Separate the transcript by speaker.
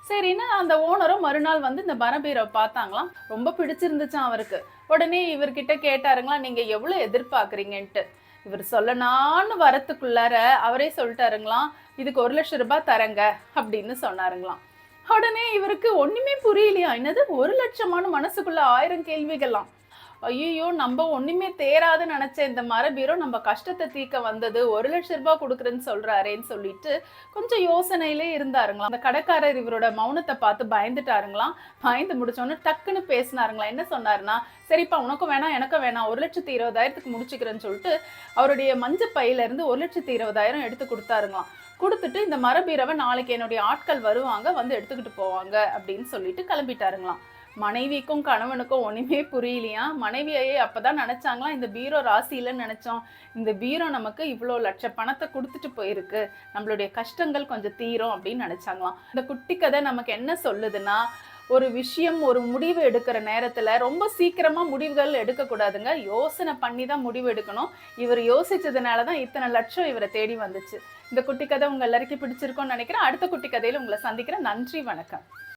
Speaker 1: சரின்னு அந்த ஓனரும் மறுநாள் வந்து இந்த மரபீரோ பார்த்தாங்களாம். ரொம்ப பிடிச்சிருந்துச்சாம் அவருக்கு. உடனே இவர்கிட்ட கேட்டாருங்களாம், நீங்க எவ்வளவு எதிர்பார்க்குறீங்கன்ட்டு. இவர் சொல்லனான்னு வரத்துக்குள்ளார அவரே சொல்லிட்டாருங்களாம், இதுக்கு 1,00,000 தரங்க அப்படின்னு சொன்னாருங்களாம். உடனே இவருக்கு ஒண்ணுமே புரியலையா, என்னது 1,00,000 மனசுக்குள்ள 1000 கேள்விகளாம். ஐயோ, நம்ம ஒண்ணுமே தேராதுன்னு நினைச்ச இந்த மரபீரோ நம்ம கஷ்டத்தை தீர்க்க வந்தது, 1,00,000 கொடுக்குறேன்னு சொல்றாரேன்னு சொல்லிட்டு கொஞ்சம் யோசனையிலே இருந்தாருங்களாம். அந்த கடைக்காரர் இவரோட மௌனத்தை பார்த்து பயந்துட்டாருங்களாம். பயந்து முடிச்சோன்னு டக்குன்னு பேசினாருங்களாம். என்ன சொன்னாருன்னா, சரிப்பா உனக்கும் வேணாம் எனக்கும் வேணாம், 1,20,000 முடிச்சுக்கிறேன்னு சொல்லிட்டு அவருடைய மஞ்ச பையில இருந்து 1,20,000 எடுத்து கொடுத்தாருங்களாம். கொடுத்துட்டு இந்த மரபீரவை நாளைக்கு என்னுடைய ஆட்கள் வருவாங்க, வந்து எடுத்துக்கிட்டு போவாங்க அப்படின்னு சொல்லிட்டு கிளம்பிட்டாருங்களாம். மனைவிக்கும் கணவனுக்கும் ஒண்ணுமே புரியலையா. மனைவியையே அப்பதான் நினைச்சாங்களாம், இந்த பீரோ ராசி இல்லைன்னு நினைச்சோம், இந்த பீரோ நமக்கு இவ்வளோ லட்ச பணத்தை கொடுத்துட்டு போயிருக்கு, நம்மளுடைய கஷ்டங்கள் கொஞ்சம் தீரும் அப்படின்னு நினைச்சாங்களாம். இந்த குட்டி கதை நமக்கு என்ன சொல்லுதுன்னா, ஒரு விஷயம் ஒரு முடிவு எடுக்கிற நேரத்துல ரொம்ப சீக்கிரமா முடிவுகள் எடுக்கக்கூடாதுங்க. யோசனை பண்ணி தான் முடிவு எடுக்கணும். இவர் யோசிச்சதுனாலதான் இத்தனை லட்சம் இவரை தேடி வந்துச்சு. இந்த குட்டி கதை உங்க எல்லாருக்கும் பிடிச்சிருக்கும்னு நினைக்கிறேன். அடுத்த குட்டி கதையில உங்களை சந்திக்கிறேன். நன்றி, வணக்கம்.